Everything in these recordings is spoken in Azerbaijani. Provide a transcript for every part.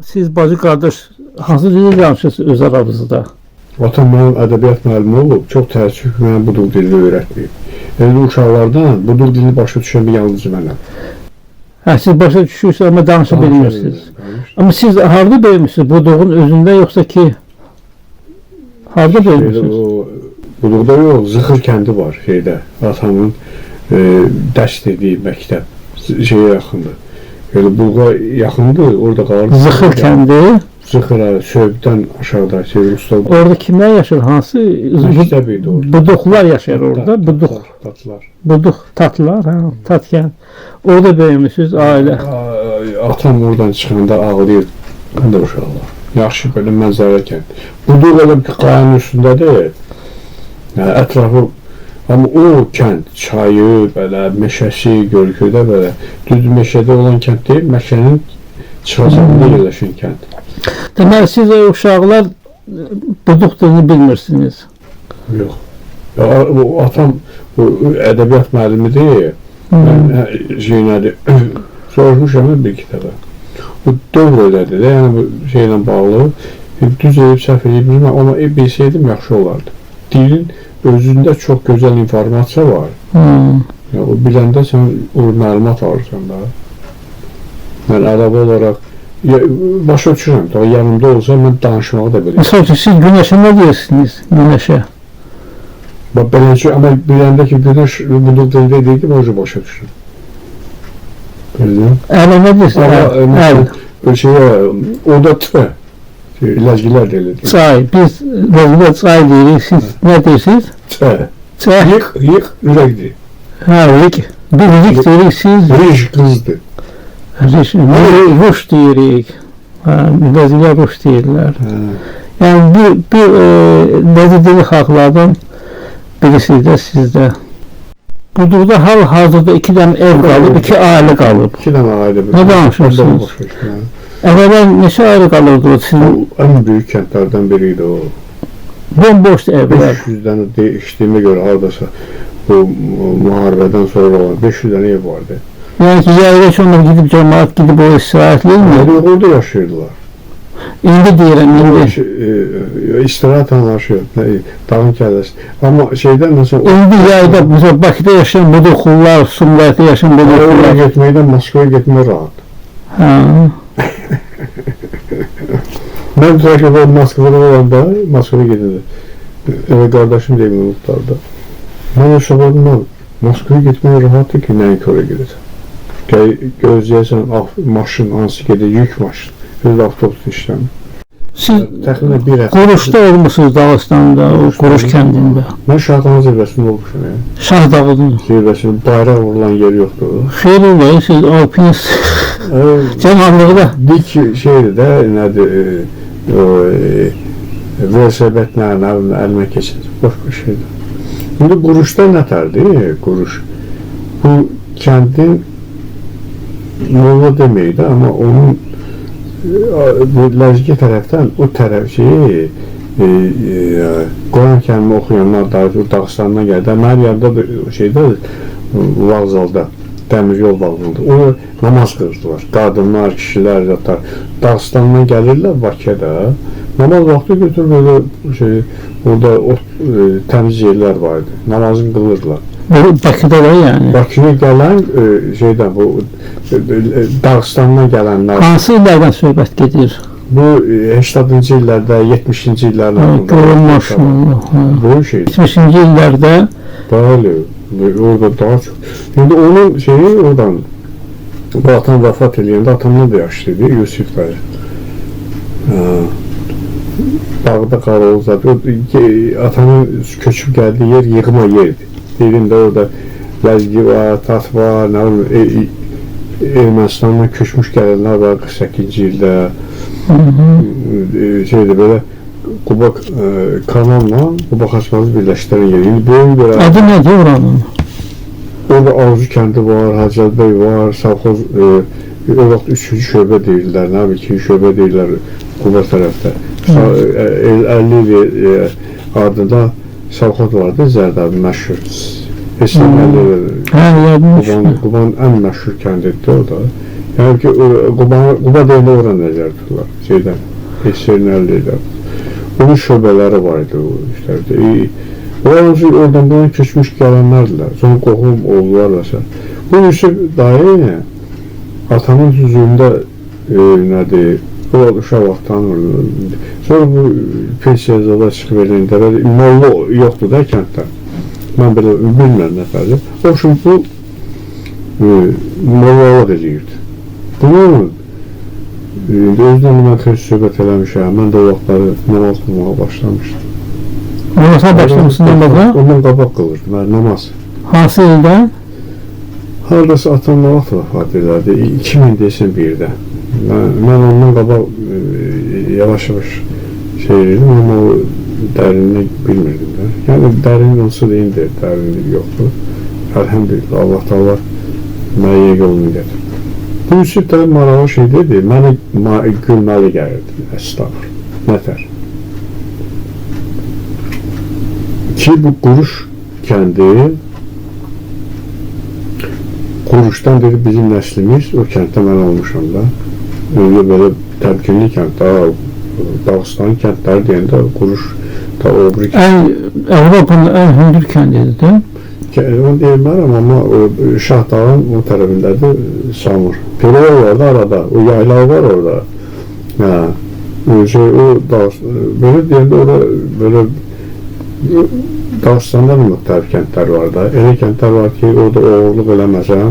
Siz bacı qardaş hansı dildə danışırsınız öz aranızda? Atam mənim ədəbiyyat müəllimi olub, çox təəssüf ki, mənə Budaq dilini öyrətməyib. Elə uşaqlardan Budaq dilini başa düşən bir yalnız mənəm. Hə, siz başa düşürsünüz amma danışa bilmirsiniz. Amma siz harda böyümüsünüz? Budağın özündə yoxsa ki harda böyümüsünüz? Budaqda yox, Zıxır kəndi var şeydə. Atamın dərs dediyi məktəb şeyə yaxındır. Elə Bulqa yaxındır, orada qalır. Zıxır kəndi? Zıxıra, Söğütdən aşağıda, Sevil Ustad. Orada kimlər yaşır? Hansı? Məktəb idi orada. Buduqlar yaşayır orada. Buduq. Tatlılar. Buduq, tatlılar, hə, Tatkən. Orada böyümüsünüz, ailə. Atam oradan çıxanda ağlayır. Mən də uşaqlar. Yaxşı belə mənzərə kənd. Buduq elə bir qayanın üstündədir. Yəni, ətrafı, amma o kənd, çayı, belə, meşəsi, görüküdə belə, düz meşədə olan kənd deyil, meşənin çıxacağında yerləşən kənd. Deməli, siz o uşaqlar Buduq dilini bilmirsiniz. Yox. Atam ədəbiyyat müəllimidir. Mən şeylədir, soruşmuşam bir kitaba. Bu dövr elədir də, yəni bu şeylə bağlı. Düz edib, səhv edib bilməm, amma bilsəydim yaxşı olardı. Dilin özündə çox gözəl informasiya var. Yəni, o biləndə sən o məlumat alırsan da. Mən ərəb olaraq başa düşürəm, daha yanımda olsa mən danışmağı da bilirəm. Məsəl üçün, siz günəşə nə deyirsiniz? Günəşə. Beləcə, amma biləndə ki, günəş Budaq dilində deyildi, o başa düşürəm. Bildin? Ələ nə deyirsiniz? Əl. Orada tüpə, ləzgilər deyilir. Çay, biz ləzgilər çay deyirik, siz nə deyirsiniz? Çay. Çay. Yıq, ürəkdir. Hə, rik. Bir rik deyirik, siz... Rij qızdır. Ruş deyirik. Ləzgilər ruş deyirlər. Yəni, bir ləzgili xalqlardan birisi də sizdə. Buduqda hal-hazırda 2 dənə ev qalıb, 2 ailə qalıb. 2 dənə ailə. Nə danışırsınız? Əvvələn neçə ailə qalırdı o sizin? Ən böyük kəndlərdən biri idi o. Bomboşdu evlər. 500 dənə dəyişdiyimə görə haradasa bu müharibədən sonra olan 500 dənə ev vardı. Yəni ki, yayda ki, onlar gidib, cəmaat gidib o istirahətliyirmi? Orada yaşayırdılar. İndi deyirəm, indi. İstirahat anlaşıyor, dağın kəlləsi. Amma şeydən nasıl... İndi yayda, mesela Bakıda yaşayan Buduqullar, Sumqayıtda yaşayan Buduqullar. Oraya getməkdən Moskvaya getmək rahat. Hə. Mən Trakiyada Moskvada olanda, Moskvaya gedirdi. Eve qardaşım deyim, Muhtarda. Mən uşaqlarımdan Moskvaya getmək rahatdır ki, nəyin ki oraya gedirsən. Gözləyəsən, maşın, hansı gedir, yük maşın. Öz avtobus işləmir. Siz təxminən bir həftə. Quruşda olmuşsunuz Dağıstanda, o Quruş kəndində. Mən Şahdağı zirvəsində olmuşum. Şahdağı'nın. Zirvəsində bayraq vurulan yer yoxdur. Xeyr olayı, siz alpinist cənablıqda. Dik şeydir də, nədir, velosipedlə əlimə keçir. Boş şeydir. İndi Quruşda nətərdir, Quruş? Bu kəndin yola deməkdir, amma onun bu Ləzgi tərəfdən o tərəf şeyi Quran kəlimi oxuyanlar Dağıstandan gəldi. Mənim yanında da şeydə vağzalda, dəmir yol vağzalda. Onu namaz qırırdılar. Qadınlar, kişilər, Dağıstandan gəlirlər Bakıya da. Namaz vaxtı götürür böyle şey, orada təmiz yerlər vardı. Namazını qılırdılar. Bakıda da yəni. Bakıya gələn şeydən, bu Dağıstandan gələnlər. Hansı illərdən söhbət gedir? Bu 80-ci illərdə, 70-ci illərdə. Qurulmuşmu? Bu şey. 70-ci illərdə. Bəli, orada daha çox. İndi onun şeyi oradan, bu atam vəfat eləyəndə, atamdan da yaşlıydı, Yusif dayı. Bağda qalır zaten. Atamın köçüb gəldiyi yer yığma yerdir. Birində orada Ləzgi var, Tat var, Ermənistandan köçmüş gələnlər var 48-ci ildə. Şeydə belə Quba kanalla Quba Xaçmazı birləşdirən yer. İndi böyük bir... Adı nədir oranın? Orada Arzu kəndi var, Hacəl bəy var, Savxoz, o vaxt 3-cü şöbə deyirlər, nə bil 2-ci şöbə deyirlər Quba tərəfdə. 50 il adında Savxoz vardı, Zərdabi məşhur. Qubanın ən məşhur kəndidir o da. Yəni ki, Quba deyəndə ora nəzər tuturlar, şeydən, SSR-in əldə edir. Onun şöbələri var idi o işlərdə. Oradan buradan köçmüş gələnlərdirlər, sonra qohum oldularlarsa. Bu Yusuf dayı atamın hüzurunda nədir, o uşaq vaxt tanırdı. Sonra bu pensiyada çıxıb eləyəndə, molla yoxdur da kənddə. Mən belə bilmirəm nəfərdir. O üçün bu mollalıq edirdi. Bunu özdən mən xeyli söhbət eləmişəm, mən də o vaxtları namaz qılmağa başlamışdım. Namaza başlamışsın namaza? Ondan qabaq qılırdım, namaz. Hansı ildə? Haradasa atam nə vaxt vəfat edərdi, 2001-də. Mən ondan qabaq yavaş-yavaş şey edirdim, amma o dərinlik bilmirdim də. Yəni dərinlik olsa da indi dərinlik yoxdur. Əlhəmdülillah, Allah da mənə yolunu gətir. Bu Yusuf da maraqlı şey dedi, mənə gülməli gəlirdi, əstağfur, nətər. Ki bu Quruş kəndi, Quruşdan dedi bizim nəslimiz, o kənddə mən olmuşam da. Öyle böyle təmkinli kənd, Dağıstan kəndləri deyəndə Quruş da o bir Avropanın ən hündür kəndidir də. Onu deyilmərəm, amma o Şahdağın o tərəfindədir, Samur. Perol var da arada, o yaylar var orada. Böyle deyəndə orada böyle Dağıstanda da müxtəlif kəndlər var da. Elə kəndlər var ki, orada oğurluq eləməsən,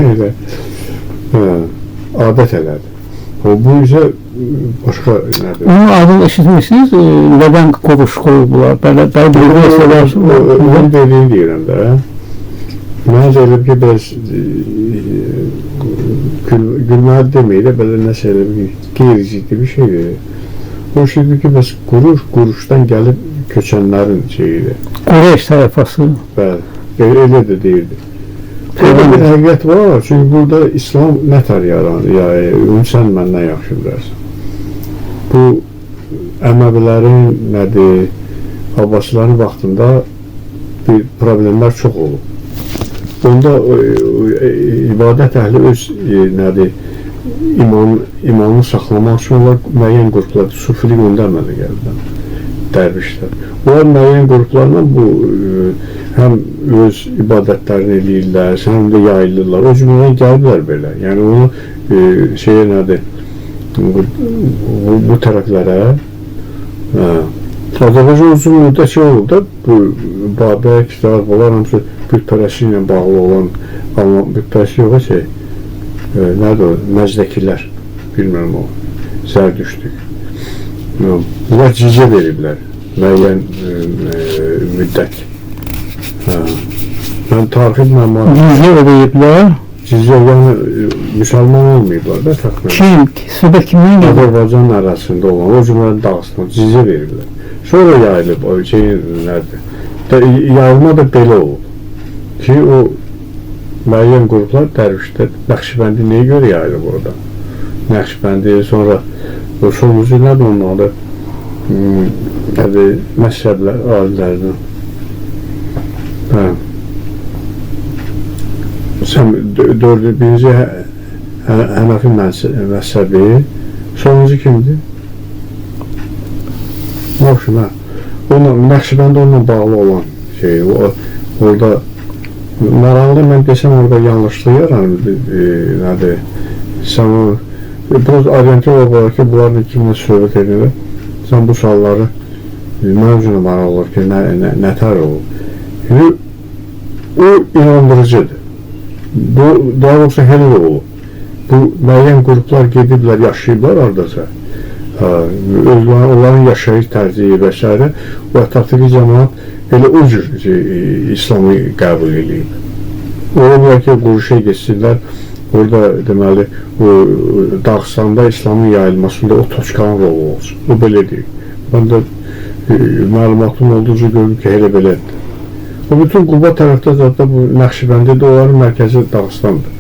elə adət elədi. Bu isə başqa nədir? Onun adını eşitmişsiniz, Ləbən Quruş qoyublar, belə bir məsələr. Onun dediyini deyirəm də. Mənə elə ki, bəs gülməli deməklə, belə nəsə elə bir qeyri-ciddi bir şeydir. O şeydir ki, bəs Quruşdan gəlib köçənlərin şeyidir. Qureş tayfası. Bəli, elə də deyirdi. Burada bir həqiqət var, çünki burada İslam nətər yaranır, sən məndən yaxşı bilərsən. Bu Əməvilərin, nədir, Abbasilərin vaxtında bir problemlər çox olub. Onda ibadət əhli öz nədir, imanını saxlamaq üçün onlar müəyyən qruplar, sufilik göndərmədə gəldi, dərvişlər. Onlar müəyyən qruplarla bu həm öz ibadətlərini eləyirlər, həm də yayılırlar. O cümlədən gəliblər belə. Yəni onu şeyə nədir, bu tərəflərə Azərbaycan uzun müddət şey olub da, bu Babək, Kitablar, hamısı bütpərəsi ilə bağlı olan, amma bütpərəsi yox şey, nədir o, Məzdəkilər, bilmirəm o, Zərdüştlük. Bunlar cizyə veriblər, müəyyən müddət. Mən tarixi məlumat... Cizyə ödəyiblər? Cizyə, yəni müsəlman olmayıblar da təxminən. Kim? Suda kimdən gəlir? Azərbaycan arasında olan, o cümlədən Dağıstan, cizyə veriblər. Sonra yayılıb, o şey nədir? Yayılma da belə olub. Ki, o müəyyən qruplar dərvişdə, Nəqşibəndi nəyə görə yayılıb orada? Nəqşibəndi, sonra o sonucu nədir onun adı? Nədir, məzhəblər, alilərdən. Sən birinci Həməfi məzhəbi, sonuncu kimdir? Yoxşum, Nəqşibəndə onunla bağlı olan şey, orada maraqlı, mən desəm orada yanlışlıq yaranır, nədir, sən o, biraz oriental olaraq ki, bunların kimlə söhbət edir, sən bu sualları mənim üçün maraqlı olur ki, nətər olur. O inandırıcıdır. Bu, daha doğrusu hələ də olur. Bu, müəyyən qruplar gediblər, yaşayıblar oradasa. Onların yaşayış tərziyi və s. O ətrafdakı cəmaat elə o cür İslamı qəbul edib. Ola ki, Quruşa geçsinlər, orada deməli, Dağıstanda İslamın yayılmasında o Toçkanın rolu olsun. O belə deyil. Mən də məlumatım olduğuca gördüm ki, elə belədir. O bütün Quba tərəfdə zaten bu Nəqşibəndidir, onların mərkəzi Dağıstandır.